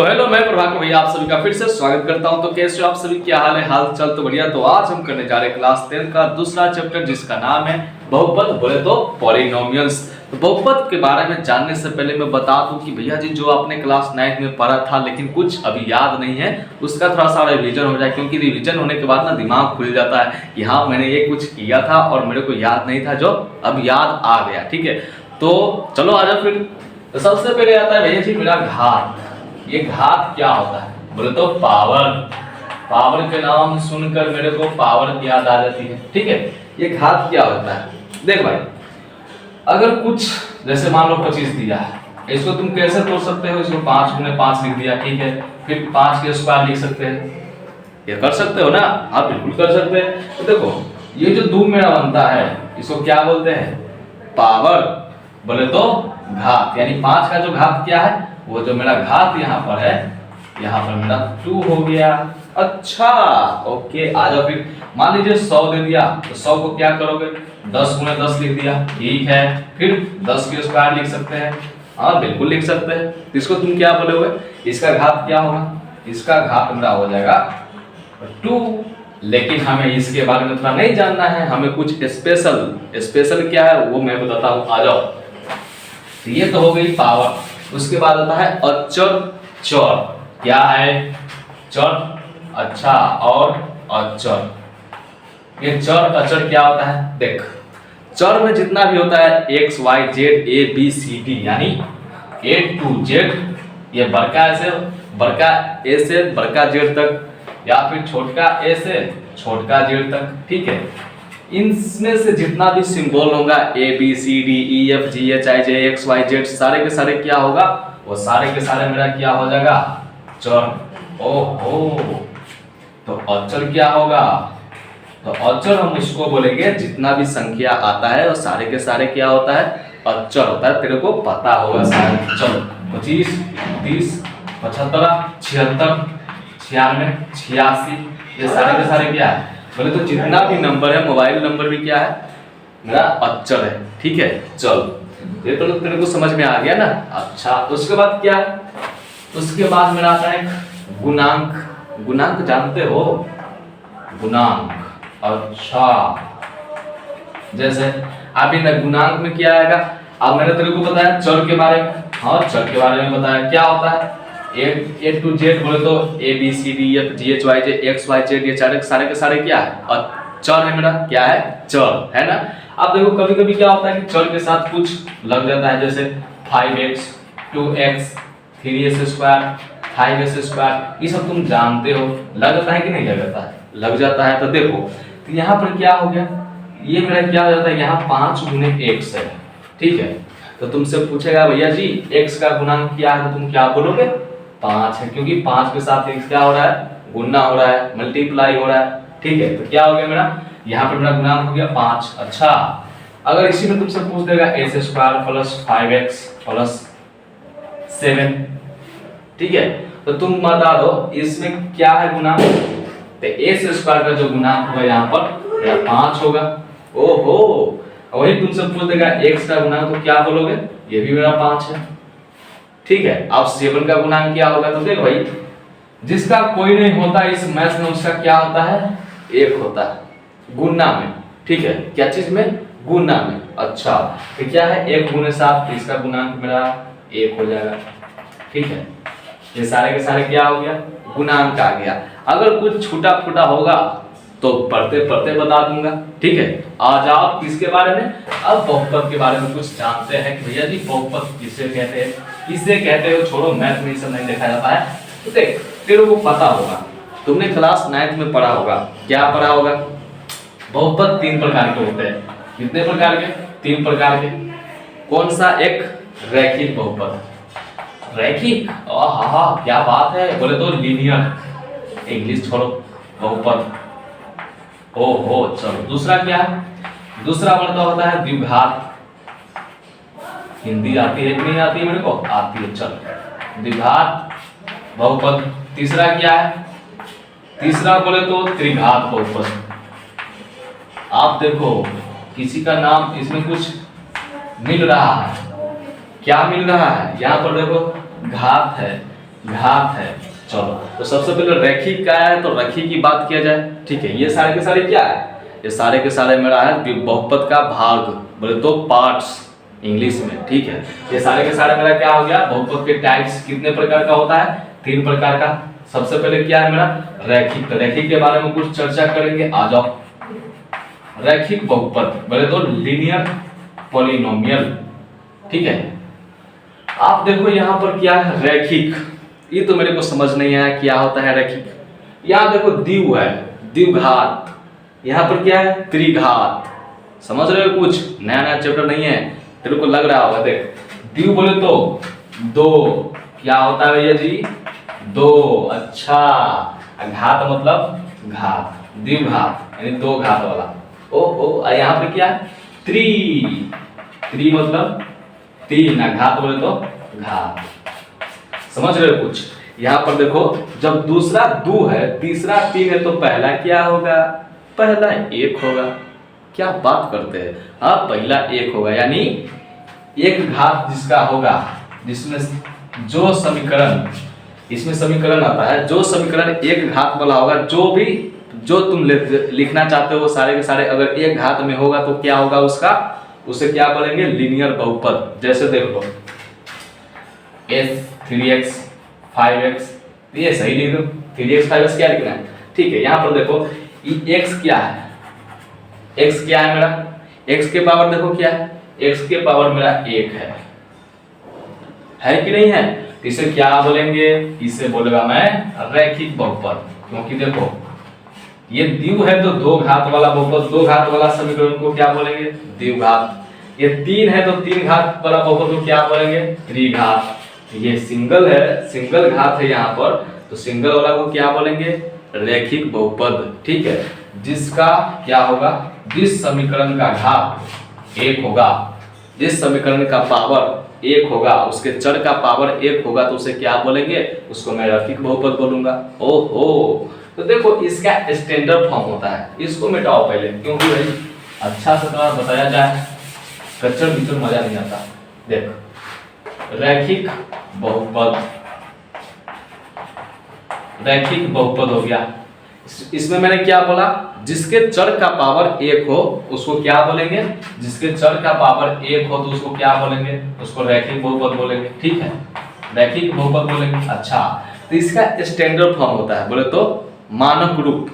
तो हेलो, मैं प्रभाकर भैया आप सभी का फिर से स्वागत करता हूं। तो कैसे हो आप सभी, क्या हाल है? हाल चाल तो बढ़िया। तो आज हम करने जा रहे हैं क्लास 10 का दूसरा चैप्टर, जिसका नाम है बहुपद, बोले तो पॉलिनोमियल्स। तो बहुपद के बारे में जानने से पहले मैं बता दूं कि भैया जी जो आपने क्लास 9 में पढ़ा था लेकिन कुछ अभी याद नहीं है, उसका थोड़ा सा रिवीजन हो जाए, क्योंकि रिवीजन होने के बाद ना दिमाग खुल जाता है कि हाँ मैंने ये कुछ किया था और मेरे को याद नहीं था, जो अब याद आ गया। ठीक है, तो चलो आ जाओ फिर। तो सबसे पहले आता है भैया जी मेरा घात। ये घात क्या होता है? बोले तो पावर। पावर के नाम सुनकर मेरे को पावर याद आ जाती है। ठीक है, ये घात क्या होता है? देख भाई, अगर कुछ जैसे मान लो 25 दिया है, इसको तुम कैसे तोड़ सकते हो? इसको 5 गुने 5 लिख दिया, ठीक है, फिर 5 के स्क्वायर लिख सकते हैं। ये कर सकते हो ना? हाँ बिल्कुल कर सकते हैं। तो देखो, ये जो 2 मेरा बनता है इसको क्या बोलते हैं? पावर। बोले तो घात, यानी 5 का जो घात क्या है, वो जो मेरा घात यहाँ पर है, यहाँ पर मेरा 2 हो गया। अच्छा ओके, आ जाओ फिर। मान लीजिए 100 दे दिया, तो 100 को क्या करोगे? 10 गुने 10 लिख दिया, ठीक है, फिर 10 के स्क्वायर लिख सकते हैं। हाँ बिल्कुल लिख सकते हैं। इसको तुम क्या बोले हुए? इसका घात क्या होगा? इसका घात मेरा हो जाएगा 2। लेकिन हमें इसके बारे में थोड़ा नहीं जानना है, हमें कुछ स्पेशल क्या है वो मैं बताता हूँ। आ जाओ। तो ये तो हो गई पावर। उसके बाद आता है अचर। चर क्या है? चर। अच्छा, और अचर। ये चर अचर क्या होता है? देख, चर में जितना भी होता है x y z a b c d, यानी a to z, ये बड़का से बड़का a से बड़का z तक, या फिर छोटका a से छोटका z तक। ठीक है, इनमें से जितना भी सिंबल होगा a b c d e f g h i j x y z, सारे के सारे क्या होगा? वो सारे के सारे मेरा क्या हो जाएगा? चर। ओहो, तो अचर क्या होगा? तो अचर हम इसको बोलेंगे जितना भी संख्या आता है वो सारे के सारे क्या होता है? अचर होता है। तेरे को पता होगा शायद। चलो, 25 30 75 76 96 86, ये सारे के सारे क्या है? बोले तो जितना भी नंबर है, मोबाइल नंबर भी क्या है? मेरा अचर है। ठीक है, चल ये तो तेरे को समझ में आ गया ना? अच्छा, उसके बाद क्या है? उसके बाद मेरा आता है गुणांक। गुणांक जानते हो? गुणांक। अच्छा, जैसे अभी ना गुणांक में क्या आएगा? अब मैंने तेरे को बताया चर के बारे में। हाँ, चर के बारे में बताया क्या होता है? A to Z बोले तो A B C D F G H Y J X Y Z, ये सारे के सारे क्या है? और चर है मेरा, क्या है? चर है ना। अब देखो कभी कभी क्या होता है कि चर के साथ कुछ लग जाता है, जैसे 5x 2x 3x square 5x square, ये सब तुम जानते हो। लग जाता है कि नहीं लग जाता है? लग जाता है। तो देखो, तो यहाँ पर क्या हो गया? ये मेरा क्या हो जाता है? यहाँ 5 गुने x है। ठीक है, तो तुमसे पूछेगा भैया जी x का गुणांक क्या है, तो तुम क्या बोलोगे? 5 है, क्योंकि 5 के साथ x क्या हो रहा है? गुणा हो रहा है, मल्टीप्लाई हो रहा है। ठीक है, तो क्या हो गया मेरा? यहाँ पर मेरा गुणांक हो गया 5। अच्छा, अगर इसी में तुमसे पूछ देगा x square plus 5x plus 7, ठीक है, तो तुम बता दो इसमें क्या है गुणांक? तो x स्क्वायर का जो गुणांक होगा यहाँ पर मेरा 5 होगा। ओहो, वही तुमसे पूछ देगा x का गुणांक, तो क्या बोलोगे? ये भी मेरा 5 है। ठीक है, अब 7 का गुणांक क्या होगा? तो देख भाई, जिसका कोई नहीं होता इस मैथ में, उसका क्या होता है? 1 होता है गुणा में। ठीक है, क्या चीज में? गुणा में। अच्छा, तो क्या है? 1 गुने 7, इसका गुणांक मेरा 1 हो जाएगा। ठीक है, ये सारे के सारे क्या हो गया? गुणांक आ गया। अगर कुछ छूटा फूटा होगा तो पढ़ते पढ़ते बता दूंगा। ठीक है, आ जाओ किसके बारे में? अब बहुपद के बारे में कुछ जानते हैं कि भैया जी बहुपद किसे कहते हैं, किसे कहते हो? छोड़ो, मैथ में सब नहीं देखा जाता है। तो देख, तेरे को पता होगा, तुमने क्लास 9 में पढ़ा होगा। क्या पढ़ा होगा? बहुपद 3 प्रकार के होते हैं। कितने प्रकार के? 3 प्रकार के। कौन सा? एक रैखिक बहुपद। रैखिक, आहा क्या बात है। बोले तो लीनियर, इंग्लिश छोड़ो, बहुपद। ओहो, चलो दूसरा क्या है? दूसरा मतलब होता है द्विघात। हिंदी आती है कि नहीं आती है? मेरे को आती है। चलो, द्विघात बहुपद। तीसरा क्या है? तीसरा बोले तो त्रिघात बहुपद। आप देखो, किसी का नाम इसमें कुछ मिल रहा है, क्या मिल रहा है? यहाँ पर देखो घात है, घात है। चलो तो सबसे पहले रैखिक क्या है, तो रैखिक की बात किया जाए। ठीक है, ये सारे के सारे क्या है, ये सारे के सारे मेरा है बहुपद का भाग, बोले तो पार्ट्स इंग्लिश में। ठीक है, ये सारे के सारे मेरा क्या हो गया, बहुपद के टाइप्स कितने प्रकार का होता है, 3 प्रकार का। सबसे पहले क्या है मेरा रैखिक, तो रैखिक के बारे में कुछ चर्चा करेंगे, आ जाओ। रैखिक बहुपद बोले तो लीनियर पॉलिनोमियल। ठीक है, आप देखो यहाँ पर क्या है रैखिक, ये तो मेरे को समझ नहीं आया क्या होता है रैखिक। यहाँ देखो द्विव है, द्विघात, यहाँ पर क्या है त्रिघात। समझ रहे हो, कुछ नया नया चैप्टर नहीं है, तेरे को लग रहा होगा। देख द्विव बोले तो दो, क्या होता है भैया जी, दो। अच्छा, घात मतलब घात, द्विघात यानी 2 घात वाला। ओहो, यहाँ पे क्या है त्रि, त्रि मतलब 3, घात बोले तो घात। समझ रहे हो कुछ। यहाँ पर देखो जब दूसरा 2 है, तीसरा 3 है, तो पहला क्या होगा, पहला 1 होगा। क्या बात करते हैं, हाँ पहला 1 होगा, यानी एक घात जिसका होगा, जिसमें जो समीकरण, इसमें समीकरण आता है, जो समीकरण एक घात वाला होगा, जो तुम लिखना चाहते हो वो सारे के सारे अगर एक घात में होगा तो क्या होगा उसका, उसे क्या बोलेंगे लीनियर बहुपद। जैसे देख लो s 3x 5x, ये सही लिख दो, 3x 5x क्या लिखना है। ठीक है, यहाँ पर देखो x क्या है, x क्या है मेरा, x के पावर देखो क्या है, x के पावर मेरा 1 है कि नहीं है। इसे क्या बोलेंगे, इसे बोलेगा मैं रैखिक बहुपद। क्योंकि देखो ये द्विव है तो 2 घात वाला बहुपद, 2 घात वाला समीकरण को क्या बोलेंगे द्विघात। ये 3 है तो 3 घात वाला बहुपद को क्या बोलेंगे त्रिघात। ये सिंगल है, सिंगल घात है यहाँ पर, तो सिंगल वाला को क्या बोलेंगे रैखिक बहुपद। ठीक है, जिसका क्या होगा, जिस समीकरण का घात 1 होगा, जिस समीकरण का पावर 1 होगा, उसके चर का पावर 1 होगा, तो उसे क्या बोलेंगे, उसको मैं रैखिक बहुपद बोलूंगा। ओहो, तो देखो इसका स्टैंडर्ड फॉर्म होता है, इसको मिटाओ पहले, क्योंकि भाई अच्छा से थोड़ा बताया जाए, कच्चर बिचर मजा नहीं आता। देख रैखिक बहुपद, रैखिक बहुपद हो गया। इसमें मैंने क्या बोला, जिसके चर का पावर 1 हो उसको क्या बोलेंगे, जिसके चर का पावर 1 हो तो उसको क्या बोलेंगे, उसको रैखिक बहुपद बोलेंगे। ठीक है, रैखिक बहुपद बोलेंगे। अच्छा, तो इसका स्टैंडर्ड फॉर्म होता है, बोले तो मानक रूप,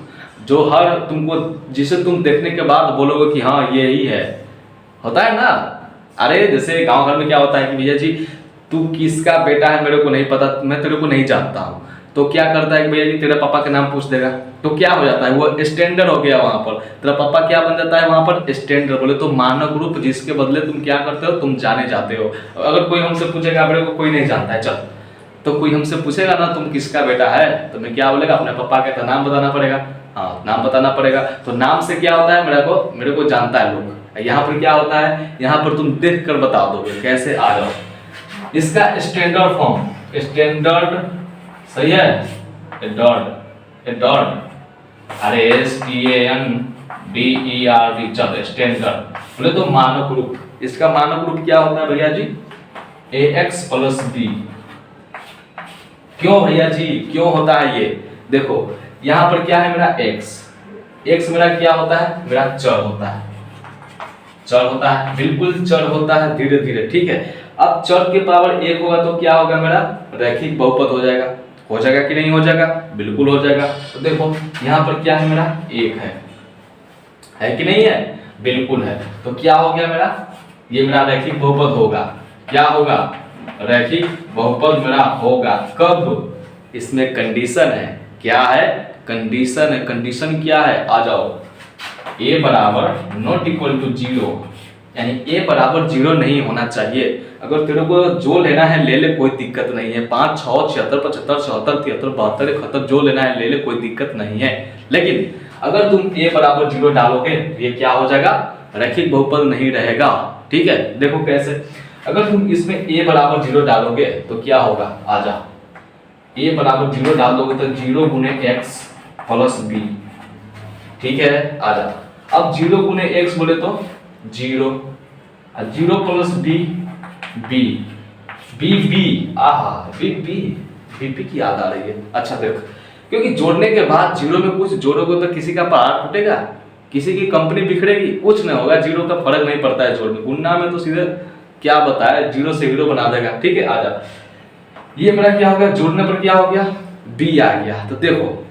जो हर तुमको, जिसे तुम देखने के बाद बोलोगे कि हाँ ये ही है, होता है ना। अरे जैसे गांव घर में क्या होता है कि भैया जी तू किसका बेटा है मेरे को नहीं पता, मैं तेरे को नहीं जानता हूँ, तो क्या करता है कि भैया जी तेरे पापा के नाम पूछ देगा, तो क्या हो जाता है वो स्टैंडर्ड हो गया। वहां पर तेरा पापा क्या बन जाता है, वहां पर स्टैंडर्ड, बोले तो मानक रूप, जिसके बदले तुम क्या करते हो, तुम जाने जाते हो। अगर कोई हमसे पूछेगा मेरे को कोई नहीं जानता है, चल, तो कोई हमसे पूछेगा ना तुम किसका बेटा है, तो मैं क्या बोलेगा, अपने पापा का नाम बताना पड़ेगा। हाँ, नाम बताना पड़ेगा। तो नाम से क्या होता है, मेरे को जानता है लोग। यहाँ पर क्या होता है, यहाँ पर तुम देख कर बता दोगे कैसे, आ जाओ। इसका स्टैंडर्ड फॉर्म, स्टैंडर्ड सही है, अरे STANDERD, चल स्टैंडर्ड बोले तो मानक रूप। इसका मानक रूप क्या होता है भैया जी, AX + B। क्यों भैया जी, क्यों होता है ये, देखो यहाँ पर क्या है मेरा x मेरा क्या होता है, मेरा चर होता है, चर होता है, बिल्कुल चर होता है धीरे धीरे। ठीक है, अब चर के पावर 1 होगा तो क्या होगा, मेरा रैखिक बहुपद हो जाएगा। हो जाएगा कि नहीं हो जाएगा, बिल्कुल हो जाएगा। तो देखो यहाँ पर क्या है, मेरा 1 है कि नहीं है, बिल्कुल है। तो क्या हो गया मेरा, ये मेरा रैखिक बहुपद होगा। क्या होगा, रैखिक बहुपद मेरा होगा। कब, इसमें कंडीशन है, क्या है, कंडीशन है। कंडीशन क्या है, आ जाओ, a बराबर नॉट इक्वल टू 0, यानी a बराबर 0 नहीं होना चाहिए। अगर तेरे को जो लेना है ले ले, कोई दिक्कत नहीं है। 5, 6, 76, 75, 74, 73, 72, 71 जो लेना है ले ले, कोई दिक्कत नहीं है। लेकिन अगर तुम a बराबर 0 डालोगे ये क्या हो जाएगा, रैखिक बहुपद नहीं रहेगा। ठीक है, देखो कैसे, अगर तुम इसमें a बराबर 0 डालोगे तो क्या होगा, आजा, a बराबर 0 डाल दोगे तो 0 × x + b। ठीक है, आजा, अब 0 × x बोले तो 0, 0 + b, b, b, b, आहा, b, b, बीपी की याद आ रही है। अच्छा देख, क्योंकि जोड़ने के बाद जीरो में कुछ जोड़ोगे तो किसी का पहाड़ टूटेगा, किसी की कंपनी बिखरेगी, कुछ नहीं होगा। जीरो का फर्क नहीं पड़ता है जोड़ने, गुणना में तो सीधे क्या बताया, जीरो से हीरो बना देगा। ठीक है, आजा। ये मेरा क्या हो गया, जोड़ने पर क्या हो गया, बी आ गया। तो देखो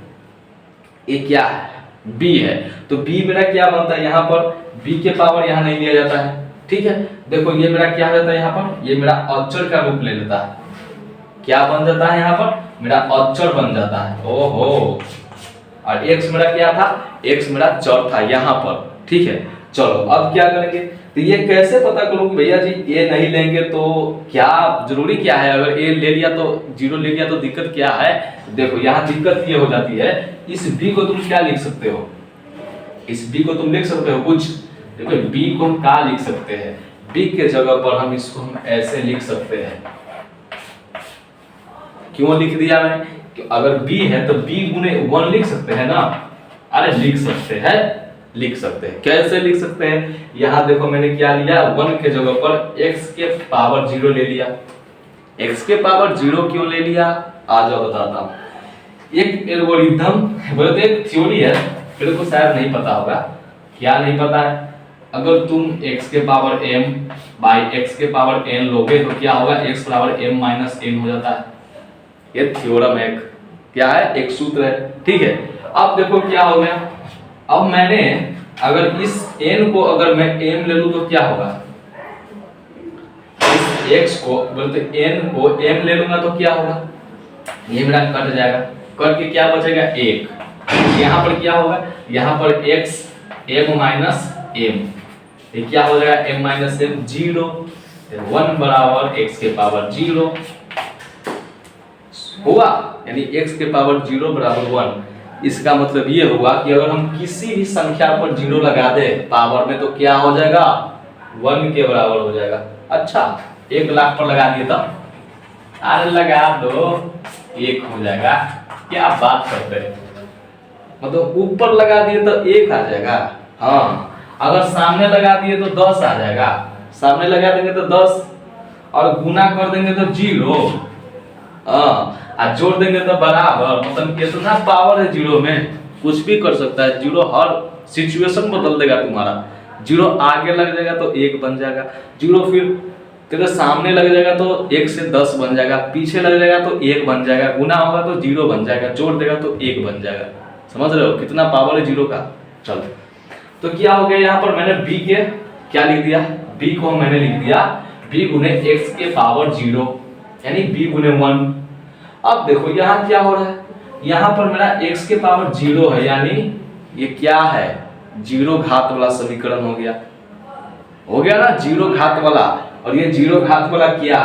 ये क्या है, बी है, तो बी मेरा क्या बनता है, यहाँ पर बी के पावर यहाँ नहीं लिया जाता है। ठीक है, देखो ये मेरा क्या हो जाता है, यहाँ पर ये मेरा अक्षर का रूप ले लेता है। क्या बन जाता है, यहाँ पर मेरा अक्षर बन जाता है। ओहो, और x मेरा क्या था, x मेरा चर था यहाँ पर। ठीक है, चलो अब क्या करेंगे, तो ये कैसे पता करूं कि भैया जी a नहीं लेंगे तो क्या जरूरी क्या है, अगर a ले लिया तो जीरो ले लिया तो दिक्कत क्या है। देखो यहाँ दिक्कत ये हो जाती है, इस b को तुम क्या लिख सकते हो, इस b को तुम लिख सकते हो कुछ। देखो b को हम क्या लिख सकते हैं, b के जगह पर हम इसको हम ऐसे लिख सकते हैं। क्यों लिख दिया मैं, कि अगर b है तो b गुने 1 लिख सकते हैं ना। अरे लिख सकते हैं, लिख सकते हैं। कैसे लिख सकते हैं, यहाँ देखो मैंने क्या लिया, 1 के जगह पर x के पावर 0 ले लिया। x के पावर 0 क्यों ले लिया, आ जाओ बताता हूँ। एक एल्गोरिथम बोले तो एक थ्योरी है, मेरे को शायद नहीं पता होगा, क्या नहीं पता है। अगर तुम x के पावर m बाई x के पावर n लोगे तो क्या होगा, x power m minus n हो जाता है। ये थ्योरम एक क्या है, एक सूत्र है। ठीक है, अब देखो क्या हो गया, अब मैंने अगर इस n को अगर मैं m ले लूं तो क्या होगा, इस x को बोलते n को m ले लूंगा तो क्या होगा, ये मेरा कट जाएगा, कट के क्या बचेगा, 1। यहाँ पर क्या होगा, यहाँ पर x m माइनस m, ये क्या हो जाएगा, m माइनस m 0, 1 बराबर x के पावर 0 हुआ, यानी x के पावर 0 बराबर 1। इसका मतलब ये हुआ कि अगर हम किसी भी संख्या पर 0 लगा दे पावर में तो क्या हो जाएगा, 1 के बराबर हो जाएगा। अच्छा 1 लाख पर लगा दिए तब, अरे लगा दो 1 हो जाएगा, क्या बात करते हैं, मतलब ऊपर लगा दिए तो 1 आ जाएगा। हाँ, अगर सामने लगा दिए तो 10 आ जाएगा, सामने लगा देंगे तो 10 और गुना कर देंगे तो 0, जोड़ देंगे तो बराबर, मतलब कितना पावर है जीरो में, कुछ भी कर सकता है जीरो, हर सिचुएशन बदल देगा तुम्हारा। जीरो आगे लग जाएगा तो 1 बन जाएगा, जीरो फिर तेरे सामने लग जाएगा तो 1 से 10 बन जाएगा, पीछे लग जाएगा तो 1 बन जाएगा, गुना होगा तो 0 बन जाएगा, जोड़ देगा तो 1 बन जाएगा। समझ रहे हो कितना पावर है जीरो का। चलो तो क्या हो गया, यहाँ पर मैंने b के क्या लिख दिया, b को मैंने लिख दिया b गुने x के पावर 0, यानी b गुने 1। अब देखो यहाँ क्या हो रहा है, यहाँ पर मेरा x के पावर 0 है, यानी ये क्या है, 0 घात वाला समीकरण हो गया, हो गया ना 0 घात वाला। और ये 0 घात वाला क्या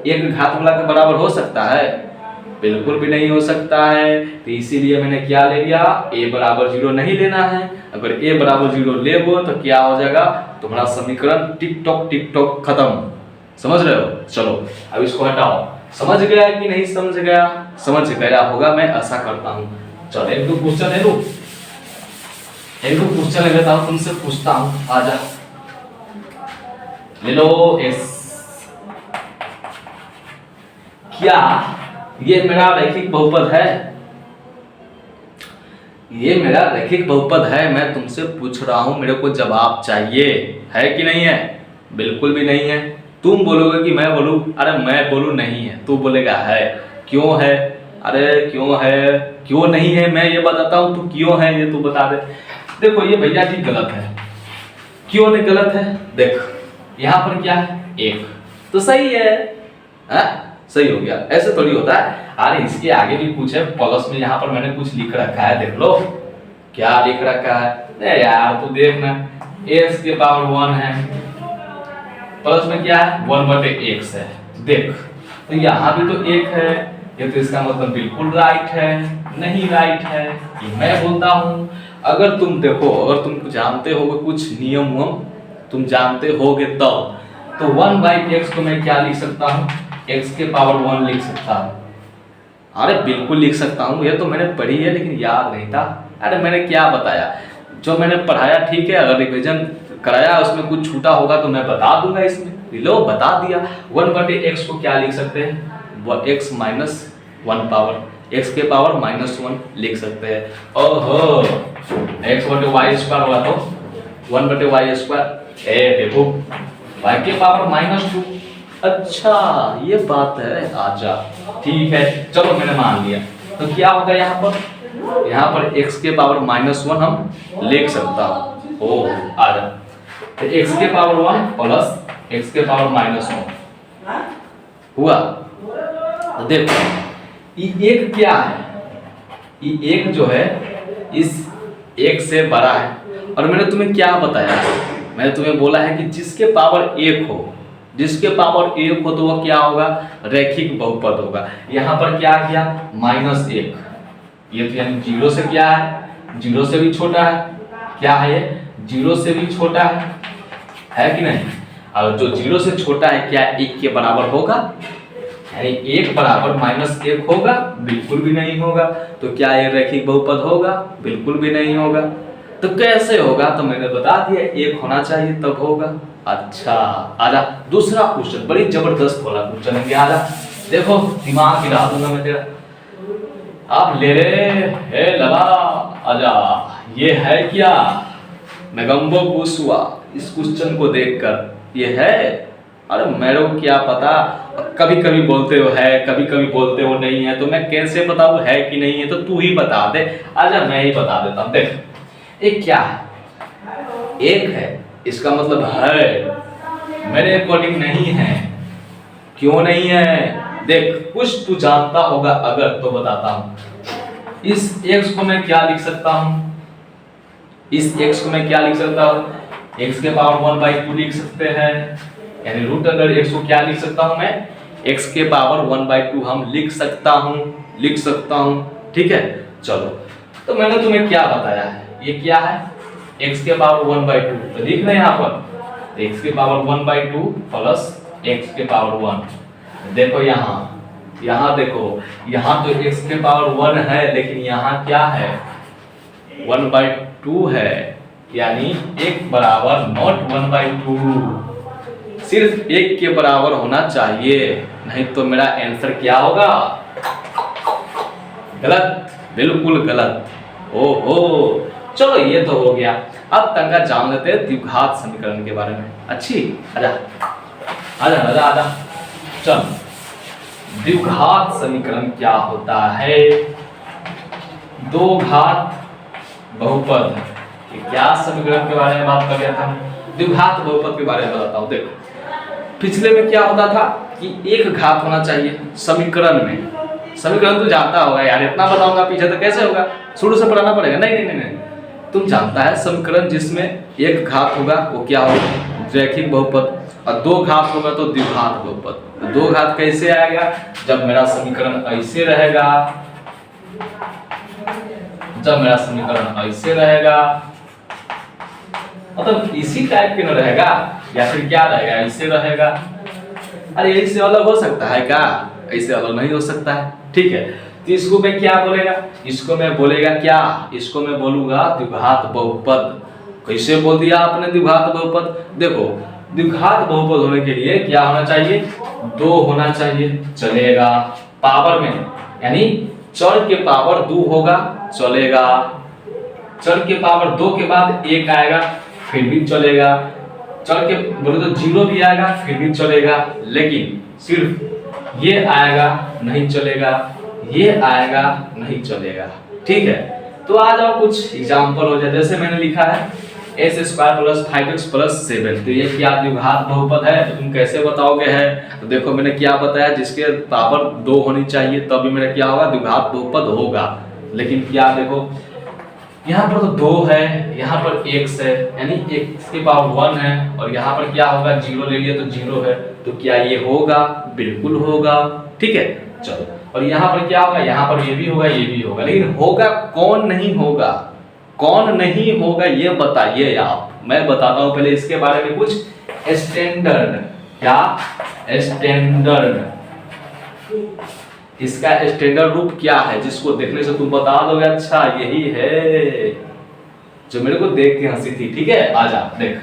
1 घात वाला के बराबर हो सकता है, बिल्कुल भी नहीं हो सकता है। तो इसीलिए मैंने क्या ले लिया, a बराबर 0 नहीं लेना है। अगर a बराबर 0 लेबो तो क्या हो जाएगा, तुम्हारा समीकरण टिक टॉक खत्म। समझ रहे हो। चलो अब इसको हटाओ, समझ गया कि नहीं समझ गया, समझ गया होगा मैं आशा करता हूँ। चलो एक दो क्वेश्चन ले लो, एक दो क्वेश्चन ले लेता हूँ, तुमसे पूछता हूँ, आजा ले लो। एस क्या ये मेरा रैखिक बहुपद है, ये मेरा रैखिक बहुपद है, मैं तुमसे पूछ रहा हूं, मेरे को जवाब चाहिए, है कि नहीं है। बिल्कुल भी नहीं है। तुम बोलोगे कि मैं बोलूं, अरे मैं बोलूं नहीं है, तू बोलेगा है। क्यों है, अरे क्यों है, क्यों नहीं है, मैं ये बताता हूं, तू क्यों है ये तू बता दे। देखो ये भैया जी गलत है, क्यों नहीं गलत है, देख यहाँ पर क्या है 1 तो सही है, सही हो गया, ऐसे थोड़ी होता है। अरे इसके आगे भी कुछ है, प्लस में यहाँ पर मैंने कुछ लिख रखा है, देख लो क्या लिख रखा है। नहीं यार तू देखना, x के पावर 1 है, प्लस में क्या है 1/x है, देख तो यहाँ भी तो 1 है, ये तो इसका मतलब बिल्कुल राइट है, नहीं राइट है, ये मैं बोलता हूँ। अगर तुम देखो, अगर तुम जानते होगे कुछ नियम तुम जानते होगे तब, तो 1/x को मैं क्या लिख सकता हूँ, x के पावर 1 लिख सकता हूँ। अरे बिल्कुल लिख सकता हूँ, ये तो मैंने पढ़ी है लेकिन याद नहीं था। अरे मैंने क्या बताया, जो मैंने पढ़ाया ठीक है, अगर रिवीजन कराया उसमें कुछ छूटा होगा तो मैं बता दूंगा इसमें। लो बता दिया, 1/x को क्या लिख सकते हैं, x माइनस 1 पावर x के पावर -1 लिख सकते हैं। ओहो x बटे वाई स्क्वायर होगा तो 1 बटे वाई स्क्वायर। ए देखो y के पावर -2। अच्छा ये बात है, आजा ठीक है चलो मैंने मान लिया। तो क्या होगा यहाँ पर x के पावर -1 हम लिख सकता हूँ। ओ आजा तो x के पावर 1 प्लस x के पावर -1 हुआ। तो देखो ये एक क्या है, ये एक जो है इस एक से बड़ा है। और मैंने तुम्हें क्या बताया, मैंने तुम्हें बोला है कि जिसके पावर 1 हो, जिसके पावर 1 हो तो वह क्या होगा, रैखिक बहुपद होगा। यहाँ पर क्या किया -1, ये तो यानी 0 से क्या है, 0 से भी छोटा है। क्या है ये 0 से भी छोटा है कि नहीं। और जो 0 से छोटा है क्या 1 के बराबर होगा, यानी 1 बराबर -1 होगा, बिल्कुल भी नहीं होगा। तो क्या ये रैखिक बहुपद होगा, बिल्कुल भी नहीं होगा। तो कैसे होगा, तो मैंने बता दिया 1 होना चाहिए तब होगा। अच्छा आजा दूसरा क्वेश्चन, बड़ी जबरदस्त वाला क्वेश्चन है। आजा देखो दिमाग गिरा दूंगा मैं तेरा, आप ले ले हे लला। आजा ये है क्या, मेगम्बो कुशवा। इस क्वेश्चन को देखकर ये है, अरे मेरे को क्या पता, कभी कभी बोलते हो है, कभी कभी बोलते हो नहीं है, तो मैं कैसे बताऊं है कि नहीं है, तो तू ही बता दे। आजा मैं ही बता देता हूं। देख एक क्या है, एक है इसका मतलब है, मेरे अकॉर्डिंग नहीं है। क्यों नहीं है, देख कुछ तू जानता होगा अगर तो बताता हूं। इस x को मैं क्या लिख सकता हूं, इस x को मैं क्या लिख सकता हूं, x के पावर 1/2 लिख सकते हैं। यानी रूट अंडर x को क्या लिख सकता हूं मैं, x के पावर 1/2 हम लिख सकता हूं। ठीक है चलो, तो मैंने तुम्हें क्या बताया है, ये क्या है x के पावर 1/2, तो लिख रहे हैं यहाँ पर x के पावर 1/2 प्लस x के पावर 1। देखो यहाँ देखो, यहाँ तो x के पावर 1 है, लेकिन यहाँ क्या है 1/2 है, यानी 1 बराबर नॉट 1/2, सिर्फ 1 के बराबर होना चाहिए, नहीं तो मेरा आंसर क्या होगा, गलत, बिल्कुल गलत। ओहो चलो ये तो हो गया। अब तंगा जान लेते हैं द्विघात समीकरण के बारे में। अच्छी आजा आजा आजा आजा चल, द्विघात समीकरण क्या होता है, दो घात बहुपद। क्या समीकरण के बारे में बात कर रहा था, द्विघात बहुपद के बारे में बताता हूं। देखो पिछले में क्या होता था कि एक घात होना चाहिए समीकरण में। समीकरण तो जानता होगा यार, इतना बताऊंगा पीछे तो कैसे होगा, शुरू से पढ़ाना पड़ेगा। नहीं तुम जानता है समीकरण जिसमें एक घात होगा वो क्या होगा, रैखिक बहुपद, और दो घात होगा तो द्विघात बहुपद। दो घात कैसे आएगा, जब मेरा समीकरण ऐसे रहेगा, जब मेरा समीकरण ऐसे रहेगा, मतलब इसी टाइप के न रहेगा, या फिर क्या रहेगा ऐसे रहेगा। अरे इससे अलग हो सकता है क्या, ऐसे अलग नहीं हो सकता है। ठीक है तो इसको मैं क्या बोलेगा, इसको मैं बोलेगा क्या, इसको मैं बोलूंगा द्विघात बहुपद। कैसे बोल दिया आपने द्विघात बहुपद, देखो द्विघात बहुपद होने के लिए क्या होना चाहिए, 2 होना चाहिए, चलेगा। पावर में यानी चर के पावर 2 होगा, चलेगा। चर के पावर 2 के बाद 1 आएगा फिर भी चलेगा। चर के बोले तो 0 भी आएगा फिर भी चलेगा, लेकिन सिर्फ ये आएगा नहीं चलेगा, ये आएगा नहीं चलेगा। ठीक है तो आ जाओ कुछ एग्जांपल हो जाए। जैसे मैंने लिखा है s² + 5x + 7, तो ये क्या द्विघात बहुपद है, तो तुम कैसे बताओगे है। तो देखो मैंने क्या बताया, जिसके पावर 2 होनी चाहिए तभी मेरा क्या होगा, द्विघात बहुपद होगा। लेकिन क्या देखो यहाँ पर तो 2 है, यहाँ पर x है, यानी x के पावर 1 है, और यहाँ पर क्या होगा 0 ले लिया तो 0 है, तो क्या ये होगा, बिल्कुल होगा। ठीक है चलो, और यहाँ पर क्या होगा, यहाँ पर ये भी होगा ये भी होगा, लेकिन होगा कौन नहीं होगा, कौन नहीं होगा ये बताइए आप। मैं बताता हूँ पहले इसके बारे में कुछ स्टैंडर्ड। क्या स्टैंडर्ड, इसका स्टैंडर्ड रूप क्या है, जिसको देखने से तुम बता दोगे अच्छा यही है, जो मेरे को देख के हंसी थी। ठीक है आजा देख,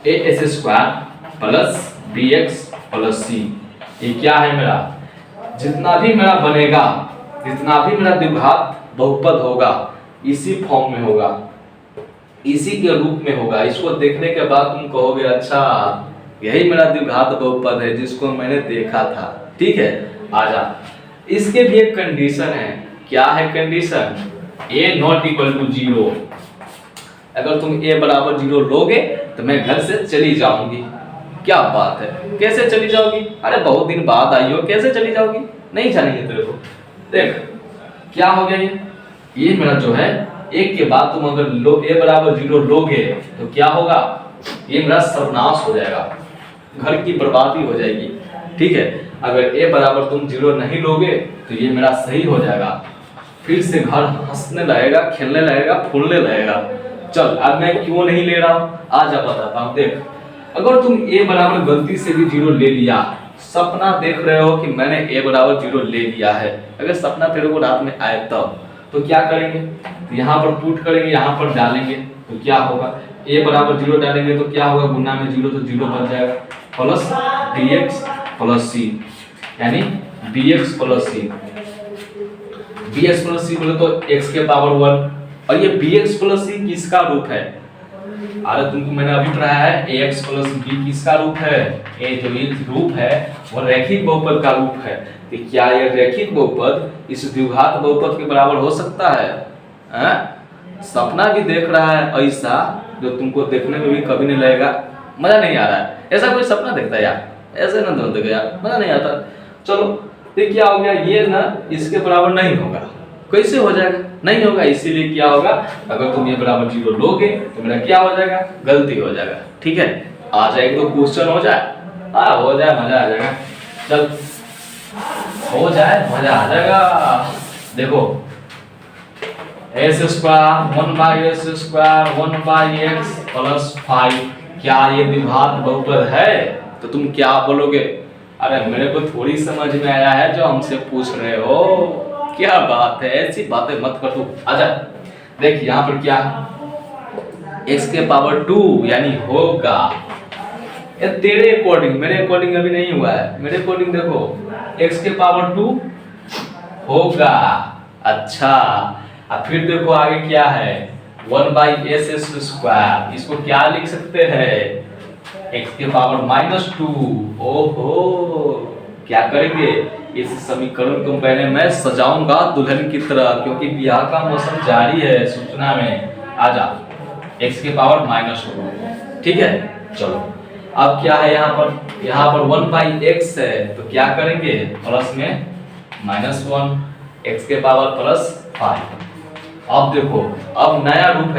as² + bx + c, ये क्या है मेरा, जितना भी मेरा बनेगा जितना भी मेरा द्विघात बहुपद होगा इसी फॉर्म में होगा, इसी के रूप में होगा। इसको देखने के बाद तुम कहोगे अच्छा यही मेरा द्विघात बहुपद है जिसको मैंने देखा था। ठीक है, आजा। इसके भी एक कंडीशन है। क्या है condition? a not equal to 0। अगर तुम a बराबर 0 लोगे तो मैं घर से चली जाऊंगी। क्या बात है, कैसे चली जाओगी? अरे बहुत दिन बाद आई हो, कैसे चली जाओगी? नहीं जानेंगे तेरे को। देख क्या हो गया, ये मेरा जो है एक के बाद तुम अगर a बराबर 0 लोगे तो क्या होगा? ये मेरा सर्वनाश हो जाएगा, घर की बर्बादी हो जाएगी। ठीक है, अगर a बराबर तुम 0 नहीं लोगे तो ये मेरा सही हो जाएगा, फिर से घर हंसने लगेगा, खेलने लगेगा, फूलने लगेगा। चल अब मैं क्यों नहीं ले रहा हूँ आज आप बताता हूँ। देख अगर तुम a बराबर गलती से भी 0 ले लिया, सपना देख रहे हो कि मैंने a बराबर 0 ले लिया है, अगर सपना तेरे को रात में आए तब तो क्या करेंगे? तो यहाँ पर पुट करेंगे, यहाँ पर डालेंगे तो क्या होगा? a बराबर 0 डालेंगे तो क्या होगा? गुना में 0 तो 0 बन जाएगा, प्लस bx प्लस c, यानी bx plus c। bx plus c बोले तो x के पावर 1, और ये bx प्लस c किसका रूप है? अरे तुमको मैंने अभी पढ़ाया है ax प्लस b किसका रूप है? ये जो ये रूप है वो रैखिक बहुपद का रूप है। तो क्या ये रैखिक बहुपद इस द्विघात बहुपद के बराबर हो सकता है? सपना भी देख रहा है ऐसा जो तुमको देखने में भी कभी नहीं लगेगा, मजा नहीं आ रहा है। ऐसा कोई सपना देखता है यार? ऐसे ना तो देखो यार, मजा नहीं आता। चलो तो क्या हो गया, ये ना इसके बराबर नहीं होगा। कैसे हो जाएगा? नहीं होगा, इसीलिए क्या होगा, अगर तुम ये बराबर 0 लोगे तो मेरा क्या हो जाएगा? गलती हो जाएगा। ठीक है, आ जाए एक दो क्वेश्चन हो जाए, हो जाए मजा आ जाएगा। चल हो जाए मजा आ जाएगा। देखो s square 1/s² 1/x plus 5, क्या ये द्विघात बहुपद है? तो तुम क्या बोलोगे? अरे मेरे को थोड़ी समझ में आया है जो हमसे पूछ रहे हो। क्या बात है, ऐसी बातें मत कर तू। आजा देख यहाँ पर क्या, x के पावर 2 यानी होगा, ये तेरे अकॉर्डिंग, मेरे अकॉर्डिंग अभी नहीं हुआ है। मेरे अकॉर्डिंग देखो x के पावर 2 होगा। अच्छा अब फिर देखो आगे क्या है, 1/s²। इसको क्या लिख सकते हैं? x के पावर -2। ओहो, क्या करेंगे? इस समीकरण को पहले मैं सजाऊंगा दुल्हन की तरह, क्योंकि ब्याह का मौसम जारी है सूचना में। आजा x के पावर -2। ठीक है, चलो अब क्या है यहाँ पर 1/x है तो क्या करेंगे? प्लस में -1, x के पावर प्लस 5। अब देखो अब नया रूप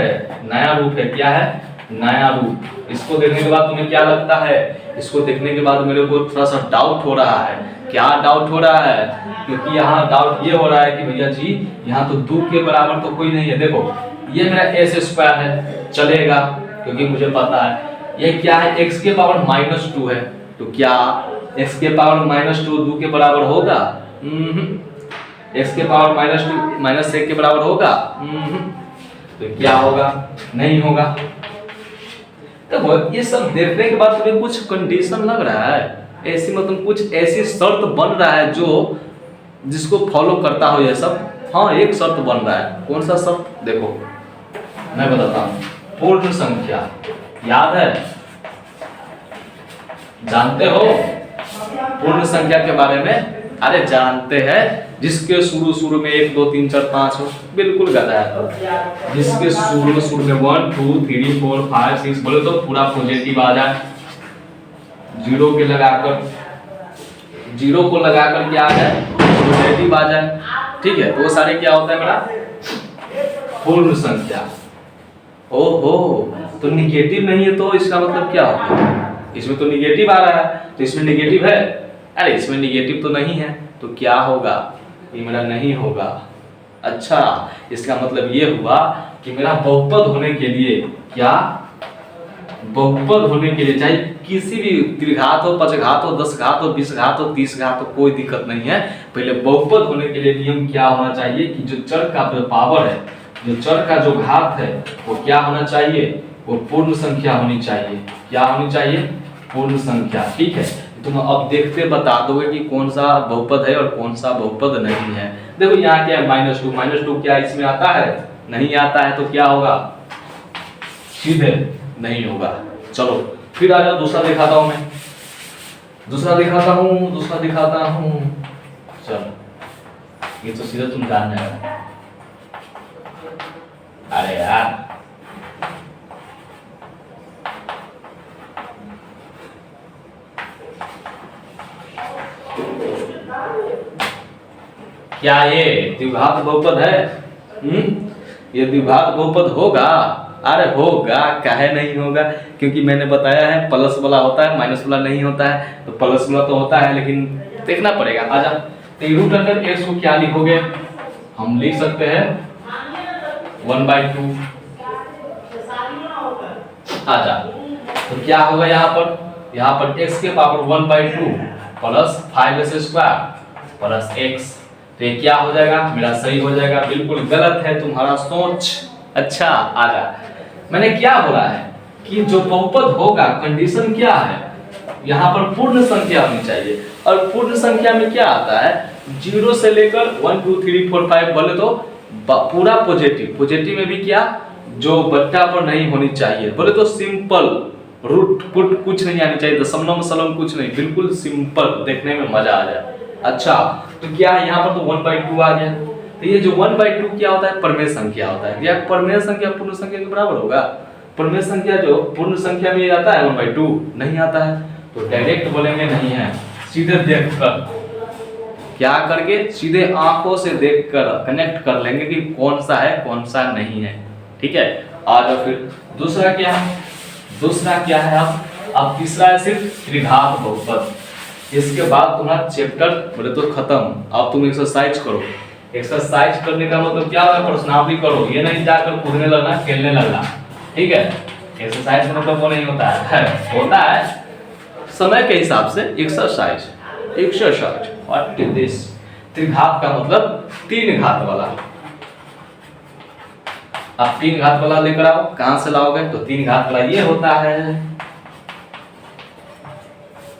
है, क्या है? नया रूप। इसको देखने के बाद तुम्हें क्या लगता है? इसको देखने के बाद मेरे को थोड़ा सा डाउट हो रहा है। क्या डाउट हो रहा है? क्योंकि यहाँ डाउट ये हो रहा है कि भैया जी यहाँ तो 2 के बराबर तो कोई नहीं है। देखो ये मेरा s² है, चलेगा क्योंकि मुझे पता है। ये क्या है? x के पावर -2 है, तो क्या x के पावर -2 2 के बराबर होगा? x के पावर -2 -1 के बराबर होगा? तो क्या होगा? नहीं होगा। तो ये सब देखने के बाद तुम्हें कुछ कंडीशन लग रहा है, ऐसी मतलब कुछ ऐसी शर्त बन रहा है जो जिसको फॉलो करता हो ये सब। हाँ एक शर्त बन रहा है। कौन सा शर्त? देखो मैं बताता हूँ। पूर्ण संख्या याद है, जानते हो पूर्ण संख्या के बारे में? अरे जानते हैं, जिसके शुरू में 1 2 3 4 5 हो, बिल्कुल गधा है। जिसके शुरू में 1 2 3 4 5 6 बोले तो पूरा पॉजिटिव आ जाए। 0 को लगाकर क्या आ जाए? पॉजिटिव आ जाए। ठीक है, तो वो सारे क्या होता है मेरा? पूर्ण संख्या। ओहो, तो निगेटिव नहीं है तो इसका मतलब क्या होगा? इसमें तो निगेटिव आ रहा है, तो इसमें निगेटिव है। अरे इसमें निगेटिव तो नहीं है, तो क्या होगा? ये मेरा नहीं होगा। अच्छा इसका मतलब ये हुआ कि मेरा बहुपद होने के लिए, क्या बहुपद होने के लिए चाहे किसी भी त्रिघात हो, पचघात हो, 10 घात हो, 20 घात हो, 30 घात हो, कोई दिक्कत नहीं है। पहले बहुपद होने के लिए नियम क्या होना चाहिए कि जो चर का पावर है, जो चर का जो घात है वो क्या होना चाहिए? वो पूर्ण संख्या होनी चाहिए। क्या होनी चाहिए? पूर्ण संख्या। ठीक है, तुम अब देखते बता दोगे कि कौन सा बहुपद है और कौन सा बहुपद नहीं है। देखो यहाँ क्या है -2 क्या इसमें आता है? नहीं आता है, तो क्या होगा? सीधे नहीं होगा। चलो फिर आ जाओ, दूसरा दिखाता हूं मैं, दूसरा दिखाता हूं। चलो ये तो सीधा तुम जान जाएगा। अरे यार क्या ये द्विघात बहुपद है? ये द्विघात बहुपद होगा? अरे होगा, काहे नहीं होगा? क्योंकि मैंने बताया है प्लस वाला होता है, माइनस वाला नहीं होता है। तो प्लस वाला तो होता है, लेकिन देखना पड़ेगा। आजा, तो रूट अंडर एक्स को क्या लिखोगे? हम लिख सकते हैं 1/2। आजा, तो क्या होगा यहाँ पर x के power 1/2 plus 5s² plus x। तो ये क्या हो जाएगा? मेरा सही हो जाएगा। बिल्कुल गलत है तुम्हारा सोच। अच्छा आजा, मैंने क्या बोला है कि जो बहुपद होगा कंडीशन क्या है? यहाँ पर पूर्ण संख्या होनी चाहिए, और पूर्ण संख्या में क्या आता है? 0 से लेकर 1 2 3 4 5 बोले तो पूरा पॉजिटिव में भी क्या, जो बट्टा पर नहीं होनी चाहिए, बोले तो सिंपल रूट पुट कुछ नहीं आनी चाहिए, दशमलव सलम कुछ नहीं, बिल्कुल सिंपल, देखने में मजा आ जाए। अच्छा, तो क्या है यहाँ पर? तो 1/2 आ गया। तो ये जो 1/2 क्या होता है? परमेय संख्या होता है। या परमेय संख्या पूर्ण संख्या के बराबर होगा? परमेय संख्या जो पूर्ण संख्या में आता है 1/2 नहीं आता है, तो डायरेक्ट बोलेंगे नहीं है, सीधे देखकर, क्या करके? सीधे आंखों से देखकर कनेक्ट कर लेंगे कि कौन सा है कौन सा नहीं है। ठीक है, आ जाओ फिर दूसरा क्या है? अब तीसरा है सिर्फ त्रिघात बहुपद। इसके बाद तुम्हारा चैप्टर बोले तो खत्म। अब तुम एक्सरसाइज करो। एक्सरसाइज करने का मतलब क्या होगा? प्रश्नावली करो, ये नहीं जाकर कूदने लगना, खेलने लगना। ठीक है, एक्सरसाइज का मतलब वो नहीं होता है समय के हिसाब से एक्सरसाइज। What is this? त्रिघात का मतलब 3 घात वाला। अब 3 घात वाला लेकर आओ। कहां से लाओगे? तो 3 घात वाला ये होता है,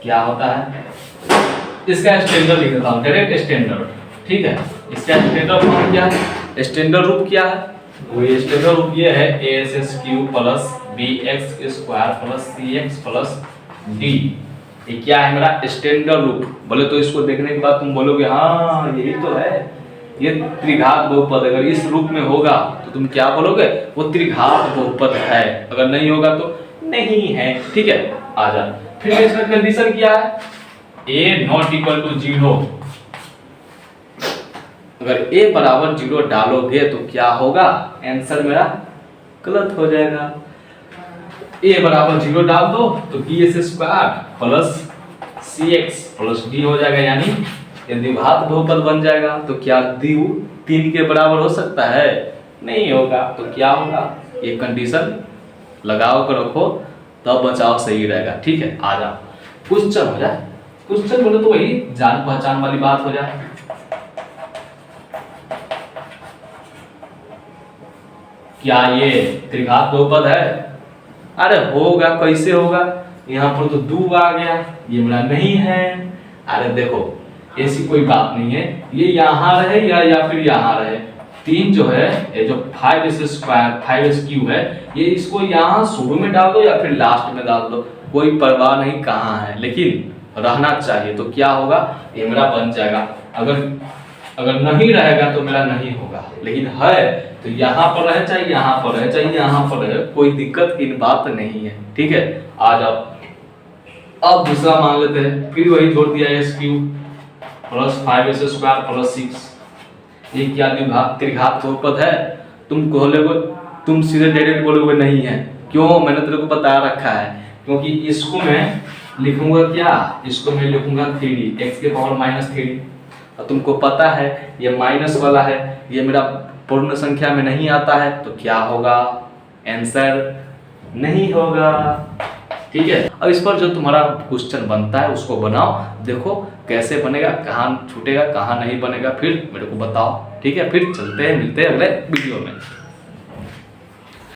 क्या होता है? इसका स्टैंडर्ड लिख देता हूं, डायरेक्ट स्टैंडर्ड। ठीक है, इसका स्टैंडर्ड फॉर्म क्या है? स्टैंडर्ड रूप क्या है? वो स्टैंडर्ड रूप ये है ax³ plus bx² plus cx plus d। ये क्या है? मेरा स्टैंडर्ड रूप। बोले तो इसको देखने के बाद तुम बोलोगे हाँ यही तो है, ये त्रिघात बहुपद। अगर इस रूप में होगा तो तुम क्या बोलोगे? वो त्रिघात बहुपद है। अगर नहीं होगा तो नहीं है। ठीक है, आजा फिर इसका कंडीशन क्या है? a not equal to 0। अगर a बराबर 0 डालोगे तो क्या होगा? आंसर मेरा गलत हो जाएगा। a बराबर 0 डाल दो तो bs² plus cx plus d हो जाएगा, यानी ये द्विघात बहुपद बन जाएगा। तो क्या द्वि 3 के बराबर हो सकता है? नहीं होगा। तो क्या होगा? ये कंडीशन लगाओ कर रखो, तब बचाव सही रहेगा। ठीक है, आ जा क्वेश्चन हो जाए। क्वेश्चन बोले तो वही जान पहचान वाली बात हो जाए। क्या ये त्रिघात बहुपद है? अरे होगा, कैसे होगा? यहाँ पर तो 2 आ गया, ये मेरा नहीं है। अरे देखो ऐसी कोई बात नहीं है, ये यहाँ रहे या फिर यहाँ रहे। 3 जो है, ये जो 5s² है, ये इसको यहाँ शुरू में डाल दो या फिर लास्ट में डाल दो, कोई परवाह नहीं कहाँ है, लेकिन रहना चाहिए। तो क्या होगा? ये मेरा बन जाएगा। अगर नहीं रहेगा तो मेरा नहीं होगा, लेकिन है तो यहाँ पर रहे चाहे यहाँ पर रहे चाहे यहाँ पर रहे, कोई दिक्कत की बात नहीं है। ठीक है, आ जाओ अब दूसरा मान लेते हैं। फिर वही जोड़ दिया s³ प्लस 5s² प्लस 6। ये क्या त्रिघात बहुपद है? तुम सीधे डायरेक्ट बोलोगे नहीं है। क्यों? मैंने तेरे को बता रखा है, क्योंकि इसको मैं लिखूंगा क्या? इसको मैं लिखूंगा 3d, x के पावर -3d। और तुमको पता है ये माइनस वाला है, ये मेरा पूर्ण संख्या में नहीं आता है, तो क्या होगा? आंसर नहीं होगा। ठीक है, अब इस पर जो तुम्हारा क्वेश्चन बनता है उसको बनाओ, देखो कैसे बनेगा, कहाँ छूटेगा कहाँ नहीं बनेगा, फिर मेरे को बताओ। ठीक है, फिर चलते हैं, मिलते हैं अगले वीडियो में।